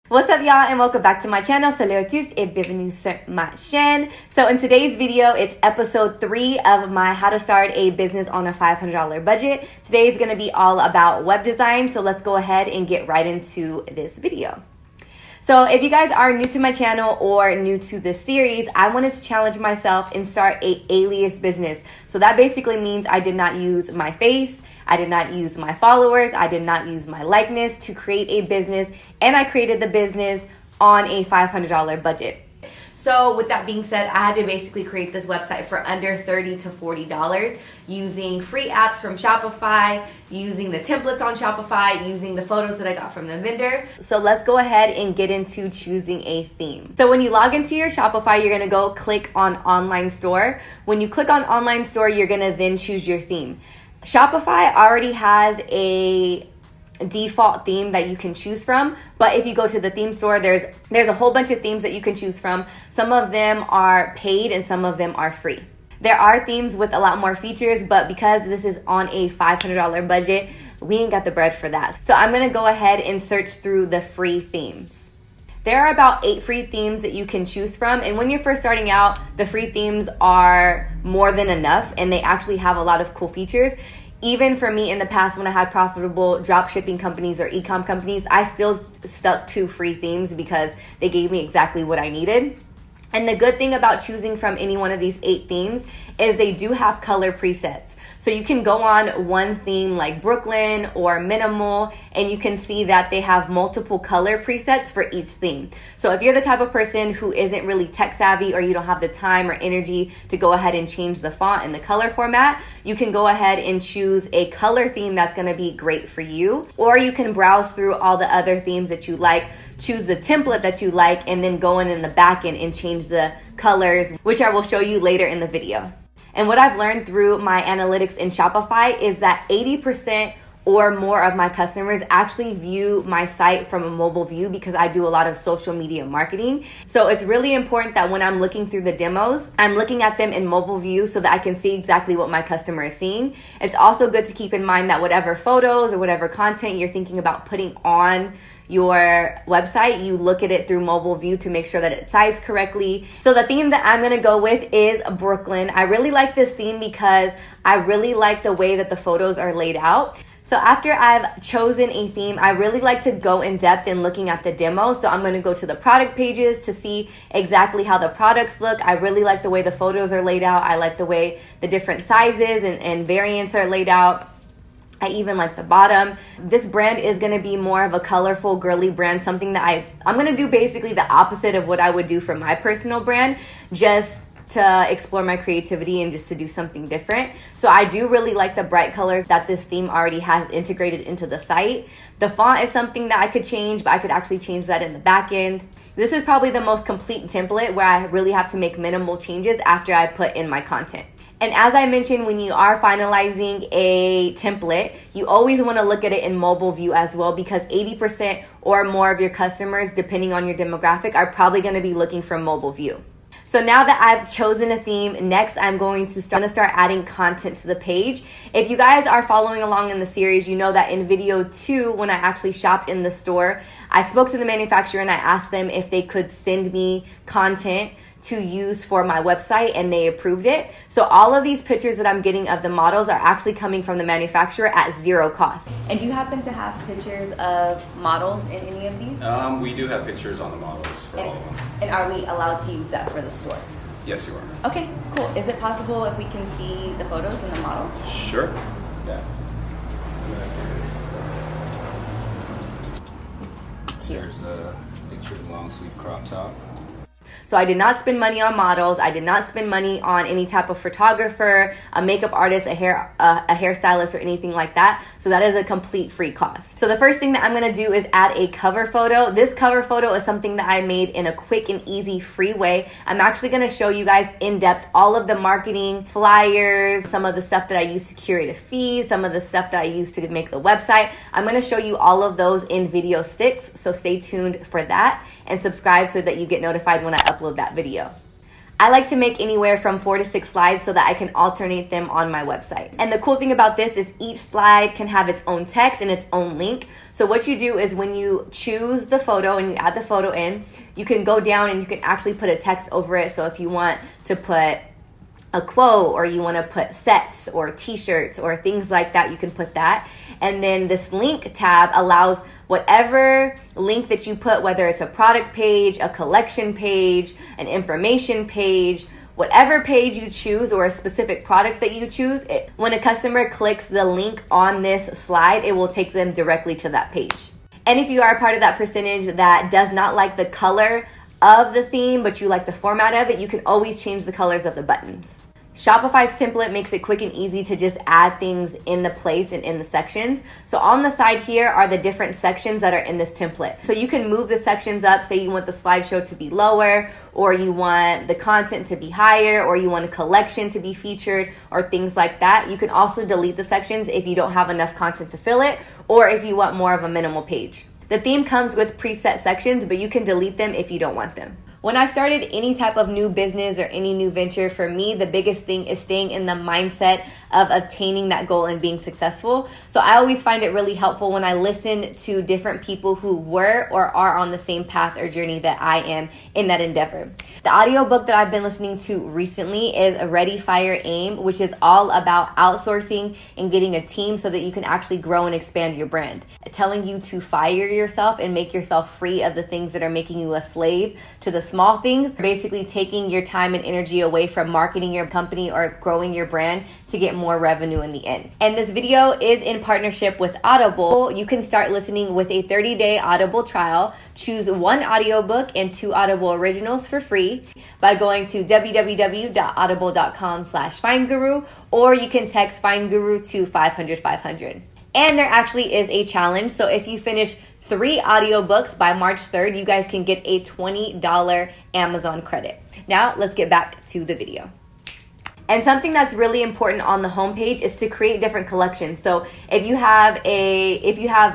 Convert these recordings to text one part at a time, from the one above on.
What's up, y'all, and welcome back to my channel. Salut à tous et bienvenue sur ma chaîne. So in today's video, it's episode 3 of my how to start a business on a $500 budget. Today is going to be all about web design, so let's go ahead and get right into this video. So if you guys are new to my channel or new to this series, I wanted to challenge myself and start a alias business. So that basically means I did not use my face, I did not use my followers, I did not use my likeness to create a business, and I created the business on a $500 budget. So with that being said, I had to basically create this website for under $30 to $40 using free apps from Shopify, using the templates on Shopify, using the photos that I got from the vendor. So let's go ahead and get into choosing a theme. So when you log into your Shopify, you're gonna go click on Online Store. When you click on Online Store, you're gonna then choose your theme. Shopify already has a default theme that you can choose from, but if you go to the theme store, there's a whole bunch of themes that you can choose from. Some of them are paid and some of them are free. There are themes with a lot more features, but because this is on a $500 budget, we ain't got the bread for that. So I'm gonna go ahead and search through the free themes. There are about 8 free themes that you can choose from, and when you're first starting out, the free themes are more than enough and they actually have a lot of cool features. Even for me in the past, when I had profitable drop shipping companies or e-com companies, I still stuck to free themes because they gave me exactly what I needed. And the good thing about choosing from any one of these 8 themes is they do have color presets. So you can go on one theme like Brooklyn or Minimal, and you can see that they have multiple color presets for each theme. So if you're the type of person who isn't really tech savvy or you don't have the time or energy to go ahead and change the font and the color format, you can go ahead and choose a color theme that's gonna be great for you. Or you can browse through all the other themes that you like, choose the template that you like, and then go in the back end and change the colors, which I will show you later in the video. And what I've learned through my analytics in Shopify is that 80% or more of my customers actually view my site from a mobile view because I do a lot of social media marketing. So it's really important that when I'm looking through the demos, I'm looking at them in mobile view so that I can see exactly what my customer is seeing. It's also good to keep in mind that whatever photos or whatever content you're thinking about putting on your website, you look at it through mobile view to make sure that it's sized correctly. So the theme that I'm gonna go with is Brooklyn. I really like this theme because I really like the way that the photos are laid out. So after I've chosen a theme, I really like to go in depth in looking at the demo. So I'm gonna go to the product pages to see exactly how the products look. I really like the way the photos are laid out. I like the way the different sizes and variants are laid out. I even like the bottom. This brand is gonna be more of a colorful, girly brand, something that I'm gonna do basically the opposite of what I would do for my personal brand, just to explore my creativity and just to do something different. So I do really like the bright colors that this theme already has integrated into the site. The font is something that I could change, but I could actually change that in the back end. This is probably the most complete template where I really have to make minimal changes after I put in my content. And as I mentioned, when you are finalizing a template, you always want to look at it in mobile view as well, because 80% or more of your customers, depending on your demographic, are probably going to be looking for mobile view. So now that I've chosen a theme, next I'm going to start adding content to the page. If you guys are following along in the series, you know that in video 2, when I actually shopped in the store, I spoke to the manufacturer and I asked them if they could send me content to use for my website, and they approved it. So all of these pictures that I'm getting of the models are actually coming from the manufacturer at 0 cost. And do you happen to have pictures of models in any of these? We do have pictures on the models for all of them. And are we allowed to use that for the store? Yes, you are. Okay, cool. Is it possible if we can see the photos and the model? Sure. Yeah. Here's a picture of the long sleeve crop top. So I did not spend money on models. I did not spend money on any type of photographer, a makeup artist, a hairstylist, or anything like that. So that is a complete free cost. So the first thing that I'm gonna do is add a cover photo. This cover photo is something that I made in a quick and easy free way. I'm actually gonna show you guys in depth all of the marketing, flyers, some of the stuff that I use to curate a feed, some of the stuff that I use to make the website. I'm gonna show you all of those in video sticks. So stay tuned for that and subscribe so that you get notified when I upload that video. I like to make anywhere from 4 to 6 slides so that I can alternate them on my website. And the cool thing about this is each slide can have its own text and its own link. So what you do is when you choose the photo and you add the photo in, you can go down and you can actually put a text over it. So if you want to put a quote or you want to put sets or t-shirts or things like that, you can put that. And then this link tab allows whatever link that you put, whether it's a product page, a collection page, an information page, whatever page you choose or a specific product that you choose, when a customer clicks the link on this slide, it will take them directly to that page. And if you are a part of that percentage that does not like the color of the theme, but you like the format of it, you can always change the colors of the buttons. Shopify's template makes it quick and easy to just add things in the place and in the sections. So on the side here are the different sections that are in this template. So you can move the sections up, say you want the slideshow to be lower, or you want the content to be higher, or you want a collection to be featured, or things like that. You can also delete the sections if you don't have enough content to fill it, or if you want more of a minimal page. The theme comes with preset sections, but you can delete them if you don't want them. When I started any type of new business or any new venture, for me, the biggest thing is staying in the mindset of obtaining that goal and being successful. So I always find it really helpful when I listen to different people who were or are on the same path or journey that I am in that endeavor. The audiobook that I've been listening to recently is Ready, Fire, Aim, which is all about outsourcing and getting a team so that you can actually grow and expand your brand. Telling you to fire yourself and make yourself free of the things that are making you a slave to the small things, basically taking your time and energy away from marketing your company or growing your brand to get more revenue in the end. And this video is in partnership with Audible. You can start listening with a 30-day Audible trial. Choose 1 audiobook and 2 Audible originals for free by going to www.audible.com/FindGuru, or you can text FindGuru to 500-500. And there actually is a challenge. So if you finish 3 audiobooks by March 3rd, you guys can get a $20 Amazon credit. Now let's get back to the video. And something that's really important on the homepage is to create different collections. So if you have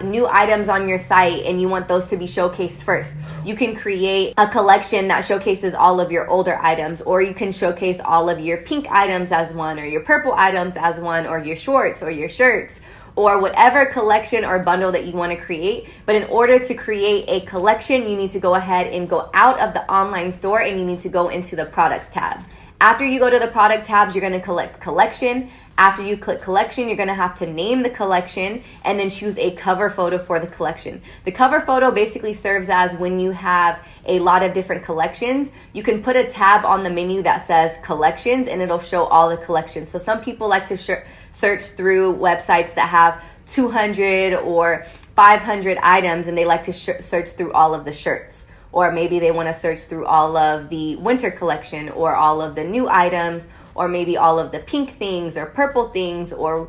new items on your site and you want those to be showcased first, you can create a collection that showcases all of your older items, or you can showcase all of your pink items as one, or your purple items as one, or your shorts or your shirts, or whatever collection or bundle that you want to create. But in order to create a collection, you need to go ahead and go out of the online store and you need to go into the products tab. After you go to the product tabs, you're going to click collection. After you click collection, you're going to have to name the collection and then choose a cover photo for the collection. The cover photo basically serves as when you have a lot of different collections, you can put a tab on the menu that says collections and it'll show all the collections. So some people like to search through websites that have 200 or 500 items and they like to search through all of the shirts. Or maybe they want to search through all of the winter collection or all of the new items, or maybe all of the pink things or purple things, or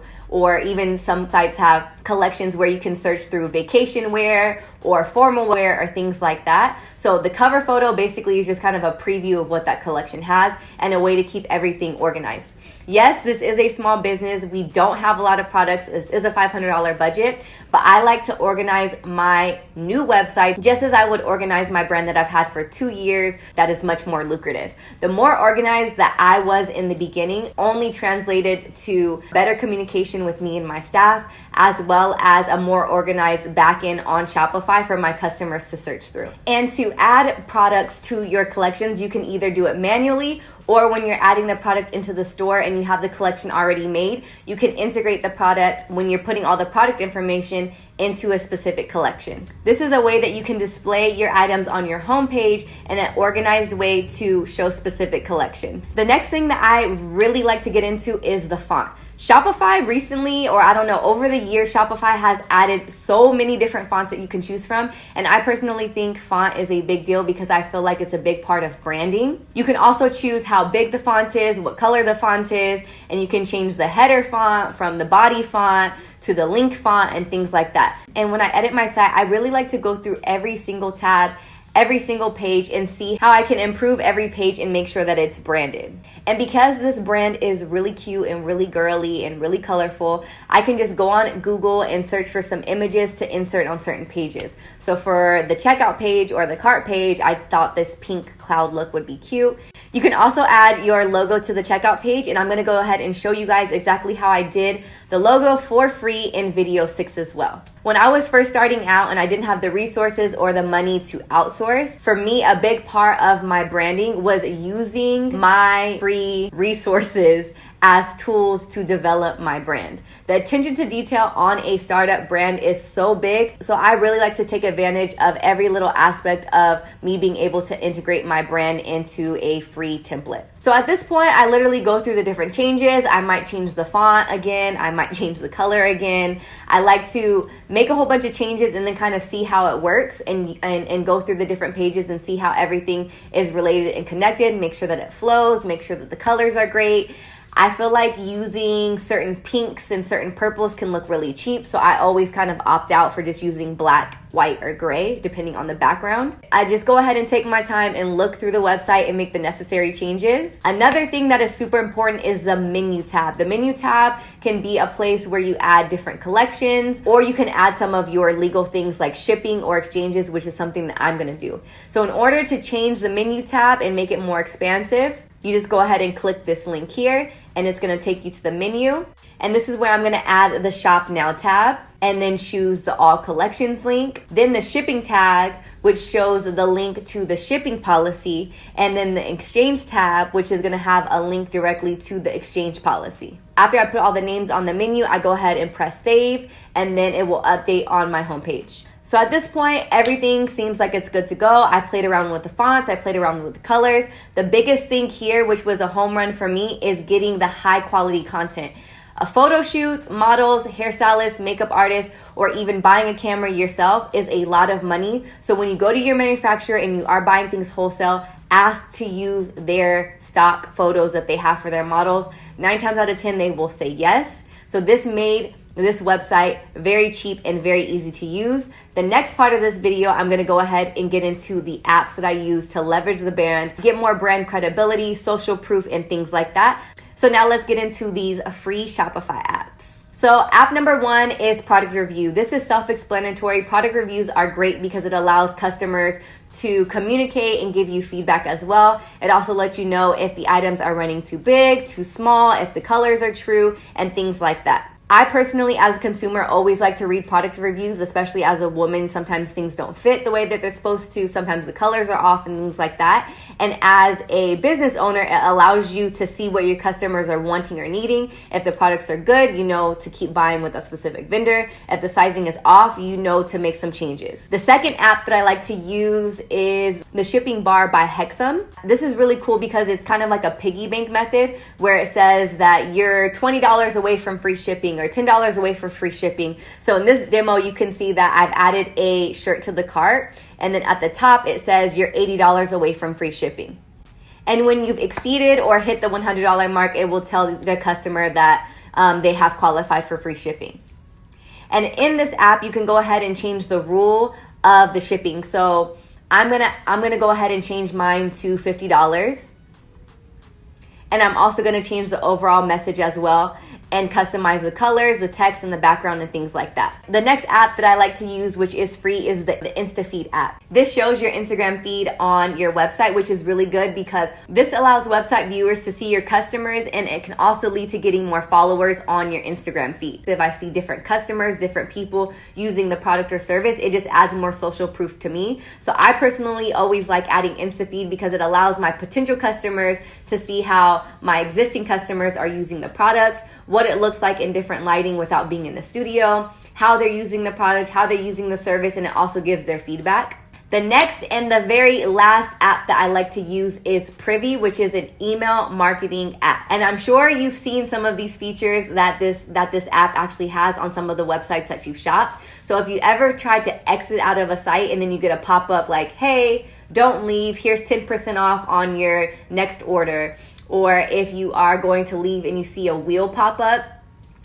even some sites have collections where you can search through vacation wear or formal wear or things like that. So the cover photo basically is just kind of a preview of what that collection has and a way to keep everything organized. Yes, this is a small business. We don't have a lot of products. This is a $500 budget, but I like to organize my new website just as I would organize my brand that I've had for 2 years that is much more lucrative. The more organized that I was in the beginning only translated to better communication with me and my staff, as well as a more organized back end on Shopify for my customers to search through. And to add products to your collections, you can either do it manually, or when you're adding the product into the store and you have the collection already made, you can integrate the product when you're putting all the product information into a specific collection. This is a way that you can display your items on your homepage in an organized way to show specific collections. The next thing that I really like to get into is the font. Shopify recently, or I don't know, over the years, Shopify has added so many different fonts that you can choose from. And I personally think font is a big deal because I feel like it's a big part of branding. You can also choose how big the font is, what color the font is, and you can change the header font from the body font to the link font and things like that. And when I edit my site, I really like to go through every single tab, every single page, and see how I can improve every page and make sure that it's branded. And because this brand is really cute and really girly and really colorful, I can just go on Google and search for some images to insert on certain pages. So for the checkout page or the cart page, I thought this pink cloud look would be cute. You can also add your logo to the checkout page, and I'm going to go ahead and show you guys exactly how I did the logo for free in video 6 as well. When I was first starting out and I didn't have the resources or the money to outsource, for me, a big part of my branding was using my free resources as tools to develop my brand. The attention to detail on a startup brand is so big, so I really like to take advantage of every little aspect of me being able to integrate my brand into a free template. So at this point, I literally go through the different changes. I might change the font again. I might change the color again. I like to make a whole bunch of changes and then kind of see how it works and go through the different pages and see how everything is related and connected. Make sure that it flows, make sure that the colors are great. I feel like using certain pinks and certain purples can look really cheap, so I always kind of opt out for just using black, white, or gray, depending on the background. I just go ahead and take my time and look through the website and make the necessary changes. Another thing that is super important is the menu tab. The menu tab can be a place where you add different collections, or you can add some of your legal things like shipping or exchanges, which is something that I'm gonna do. So in order to change the menu tab and make it more expansive, you just go ahead and click this link here, and it's gonna take you to the menu. And this is where I'm gonna add the Shop Now tab, and then choose the All Collections link. Then the Shipping tag, which shows the link to the shipping policy, and then the Exchange tab, which is gonna have a link directly to the exchange policy. After I put all the names on the menu, I go ahead and press save, and then it will update on my homepage. So at this point, everything seems like it's good to go. I played around with the fonts, I played around with the colors. The biggest thing here, which was a home run for me, is getting the high quality content. Photo shoots, models, hairstylists, makeup artists, or even buying a camera yourself is a lot of money. So when you go to your manufacturer and you are buying things wholesale, ask to use their stock photos that they have for their models. 9 times out of 10, they will say yes. So this made this website very cheap and very easy to use. The next part of this video, I'm gonna go ahead and get into the apps that I use to leverage the brand, get more brand credibility, social proof, and things like that. So now let's get into these free Shopify apps. So app number 1 is product review. This is self-explanatory. Product reviews are great because it allows customers to communicate and give you feedback as well. It also lets you know if the items are running too big, too small, if the colors are true, and things like that. I personally, as a consumer, always like to read product reviews, especially as a woman. Sometimes things don't fit the way that they're supposed to. Sometimes the colors are off and things like that. And as a business owner, it allows you to see what your customers are wanting or needing. If the products are good, you know to keep buying with a specific vendor. If the sizing is off, you know to make some changes. The second app that I like to use is the Shipping Bar by Hexum. This is really cool because it's kind of like a piggy bank method where it says that you're $20 away from free shipping or $10 away for free shipping. So in this demo, you can see that I've added a shirt to the cart, and then at the top it says you're $80 away from free shipping. And when you've exceeded or hit the $100 mark, it will tell the customer that they have qualified for free shipping. And in this app, you can go ahead and change the rule of the shipping. So I'm gonna go ahead and change mine to $50. And I'm also gonna change the overall message as well, and customize the colors, the text, and the background and things like that. The next app that I like to use, which is free, is the InstaFeed app. This shows your Instagram feed on your website, which is really good because this allows website viewers to see your customers, and it can also lead to getting more followers on your Instagram feed. If I see different customers, different people using the product or service, it just adds more social proof to me. So I personally always like adding InstaFeed because it allows my potential customers to see how my existing customers are using the products, what it looks like in different lighting without being in the studio, how they're using the product, how they're using the service, and it also gives their feedback. The next and the very last app that I like to use is Privy, which is an email marketing app. And I'm sure you've seen some of these features that this app actually has on some of the websites that you've shopped. So if you ever tried to exit out of a site and then you get a pop-up like, hey, don't leave, here's 10% off on your next order. Or if you are going to leave and you see a wheel pop up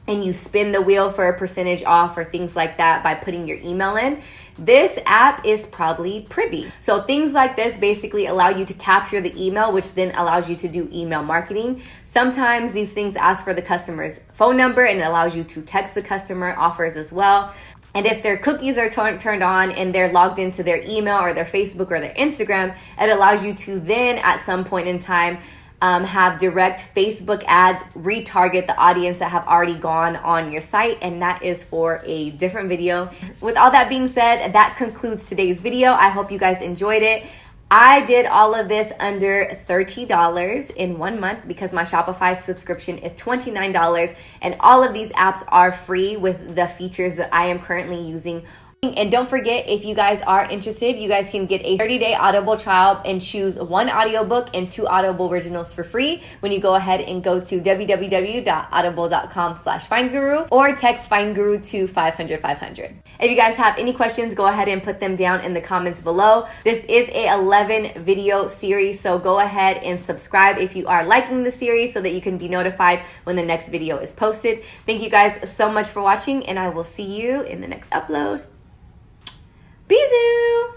and you spin the wheel for a percentage off or things like that by putting your email in, this app is probably Privy. So things like this basically allow you to capture the email, which then allows you to do email marketing. Sometimes these things ask for the customer's phone number and it allows you to text the customer offers as well. And if their cookies are turned on and they're logged into their email or their Facebook or their Instagram, it allows you to then at some point in time have direct Facebook ads retarget the audience that have already gone on your site, and that is for a different video. With all that being said, that concludes today's video. I hope you guys enjoyed it. I did all of this under $30 in 1 month because my Shopify subscription is $29, and all of these apps are free with the features that I am currently using. And don't forget, if you guys are interested, you guys can get a 30-day Audible trial and choose 1 audiobook and 2 Audible originals for free when you go ahead and go to www.audible.com/FindGuru or text FindGuru to 500-500. If you guys have any questions, go ahead and put them down in the comments below. This is a 11 video series, so go ahead and subscribe if you are liking the series so that you can be notified when the next video is posted. Thank you guys so much for watching, and I will see you in the next upload. Bisous!